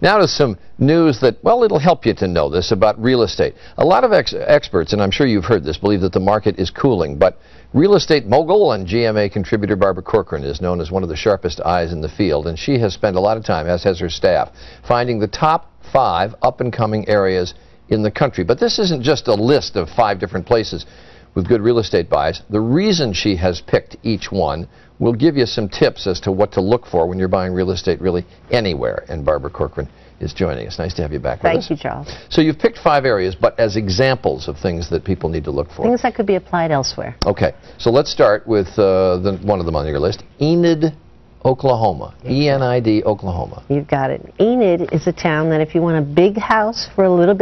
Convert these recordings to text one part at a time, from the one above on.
Now to some news that, well, it'll help you to know this about real estate. A lot of experts, and I'm sure you've heard this, believe that the market is cooling, but real estate mogul and GMA contributor Barbara Corcoran is known as one of the sharpest eyes in the field, and she has spent a lot of time, as has her staff, finding the top 5 up-and-coming areas in the country. But this isn't just a list of 5 different places with good real estate buys. The reason she has picked each one will give you some tips as to what to look for when you're buying real estate really anywhere. And Barbara Corcoran is joining us. Nice to have you back with us. Thank you, Charles. So you've picked 5 areas, but as examples of things that people need to look for. Things that could be applied elsewhere. Okay. So let's start with one of them on your list, Enid, Oklahoma. E-N-I-D, Oklahoma. You've got it. Enid is a town that if you want a big house for a little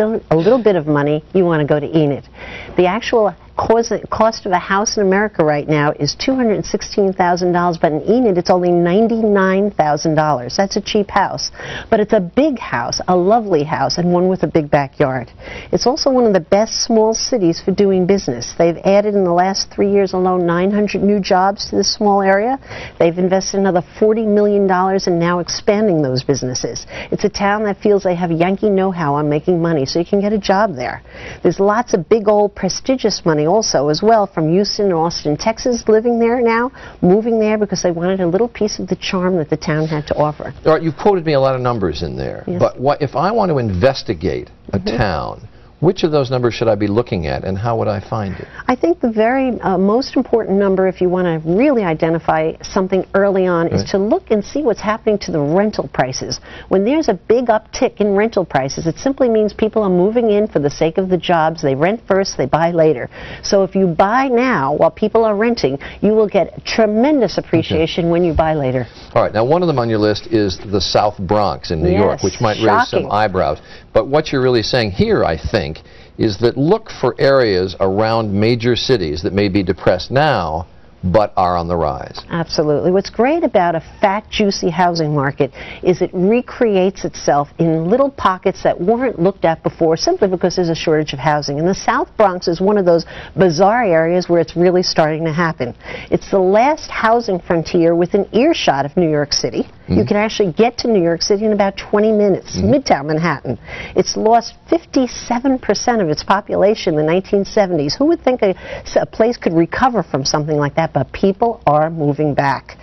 bit of money, you want to go to Enid. The actual cost of a house in America right now is $216,000, but in Enid it's only $99,000. That's a cheap house. But it's a big house, a lovely house, and one with a big backyard. It's also one of the best small cities for doing business. They've added in the last 3 years alone 900 new jobs to this small area. They've invested another $40 million and now expanding those businesses. It's a town that feels they have Yankee know-how on making money, so you can get a job there. There's lots of big old prestigious money also as well from Houston and Austin, Texas, living there now, moving there because they wanted a little piece of the charm that the town had to offer. All right, you've quoted me a lot of numbers in there, yes. But if I want to investigate a town, which of those numbers should I be looking at, and how would I find it? I think the very most important number, if you want to really identify something early on, is to look and see what's happening to the rental prices. When there's a big uptick in rental prices, it simply means people are moving in for the sake of the jobs. They rent first, they buy later. So if you buy now while people are renting, you will get tremendous appreciation when you buy later. All right, now one of them on your list is the South Bronx in New York, which might raise some eyebrows. But what you're really saying here, I think, is that look for areas around major cities that may be depressed now but are on the rise. Absolutely. What's great about a fat, juicy housing market is it recreates itself in little pockets that weren't looked at before simply because there's a shortage of housing. And the South Bronx is one of those bizarre areas where it's really starting to happen. It's the last housing frontier within earshot of New York City. You can actually get to New York City in about 20 minutes, Midtown Manhattan. It's lost 57% of its population in the 1970s. Who would think a place could recover from something like that? But people are moving back.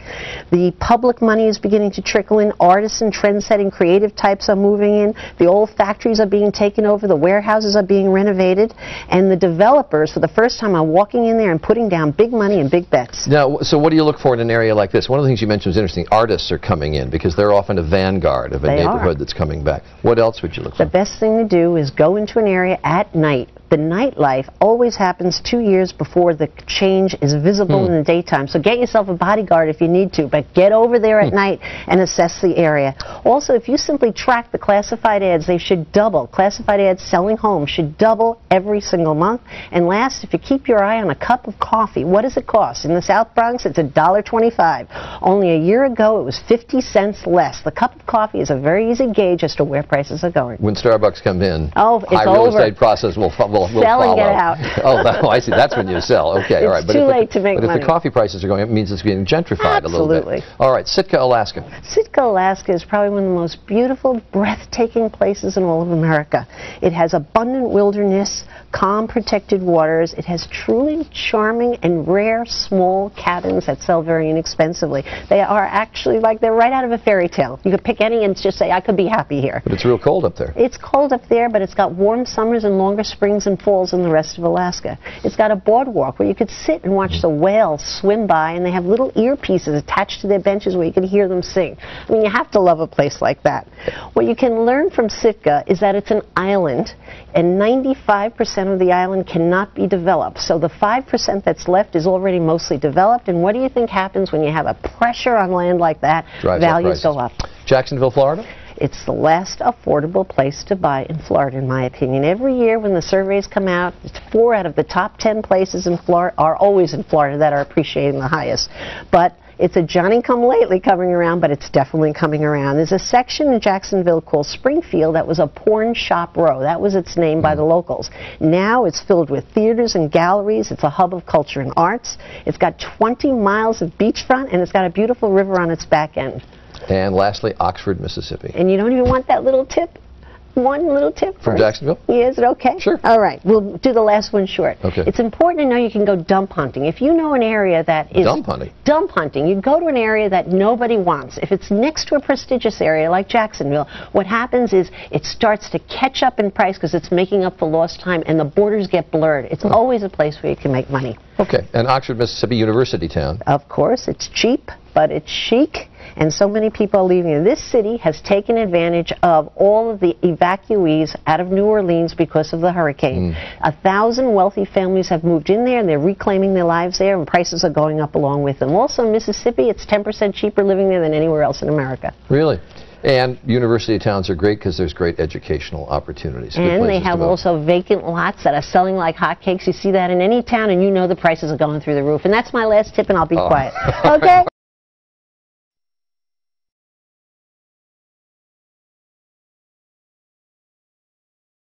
The public money is beginning to trickle in. Artists and trend-setting creative types are moving in. The old factories are being taken over. The warehouses are being renovated. And the developers, for the first time, are walking in there and putting down big money and big bets. Now, so what do you look for in an area like this? One of the things you mentioned was interesting. Artists are coming in because they're often a vanguard of a neighborhood that's coming back. What else would you look for? The best thing to do is go into an area at night. The nightlife always happens 2 years before the change is visible in the daytime. So get yourself a bodyguard if you need to, but get over there at night and assess the area. Also, if you simply track the classified ads, they should double. Classified ads selling homes should double every single month. And last, if you keep your eye on a cup of coffee, what does it cost? In the South Bronx, it's $1.25. Only a year ago, it was 50 cents less. The cup of coffee is a very easy gauge as to where prices are going. When Starbucks come in, it's high real estate process will follow. Sell and get out. Oh, I see. That's when you sell. Okay, all right. It's too late to make money. But if the coffee prices are going up, it means it's getting gentrified a little bit. Absolutely. All right, Sitka, Alaska. Sitka, Alaska is probably one of the most beautiful, breathtaking places in all of America. It has abundant wilderness, calm, protected waters. It has truly charming and rare small cabins that sell very inexpensively. They are actually like they're right out of a fairy tale. You could pick any and just say, I could be happy here. But it's real cold up there. It's cold up there, but it's got warm summers and longer springs and falls than the rest of Alaska. It's got a boardwalk where you could sit and watch the whales swim by, and they have little earpieces attached to their benches where you can hear them sing. I mean, you have to love a place like that. What you can learn from Sitka is that it's an island, and 95% of the island cannot be developed. So the 5% that's left is already mostly developed, and what do you think happens when you have a pressure on land like that? Values go up. Jacksonville, Florida? It's the last affordable place to buy in Florida, in my opinion. Every year when the surveys come out, 4 out of the top 10 places in Florida are always in Florida that are appreciating the highest. But it's a Johnny-come-lately coming around, but it's definitely coming around. There's a section in Jacksonville called Springfield that was a porn shop row. That was its name by the locals. Now it's filled with theaters and galleries. It's a hub of culture and arts. It's got 20 miles of beachfront, and it's got a beautiful river on its back end. And lastly, Oxford, Mississippi. And you don't even want that little tip? One little tip From first? Jacksonville? Yeah, is it okay? Sure. All right, we'll do the last one short. Okay. It's important to know you can go dump hunting. If you know an area that is... Dump hunting? Dump hunting. You go to an area that nobody wants. If it's next to a prestigious area like Jacksonville, what happens is it starts to catch up in price because it's making up for lost time and the borders get blurred. It's always a place where you can make money. Okay, and Oxford, Mississippi, university town. Of course, it's cheap, but it's chic, and so many people are leaving it. This city has taken advantage of all of the evacuees out of New Orleans because of the hurricane. 1,000 wealthy families have moved in there, and they're reclaiming their lives there, and prices are going up along with them. Also, Mississippi, it's 10% cheaper living there than anywhere else in America. Really? And university towns are great because there's great educational opportunities. And they have also vacant lots that are selling like hotcakes. You see that in any town, and you know the prices are going through the roof. And that's my last tip, and I'll be quiet. Okay?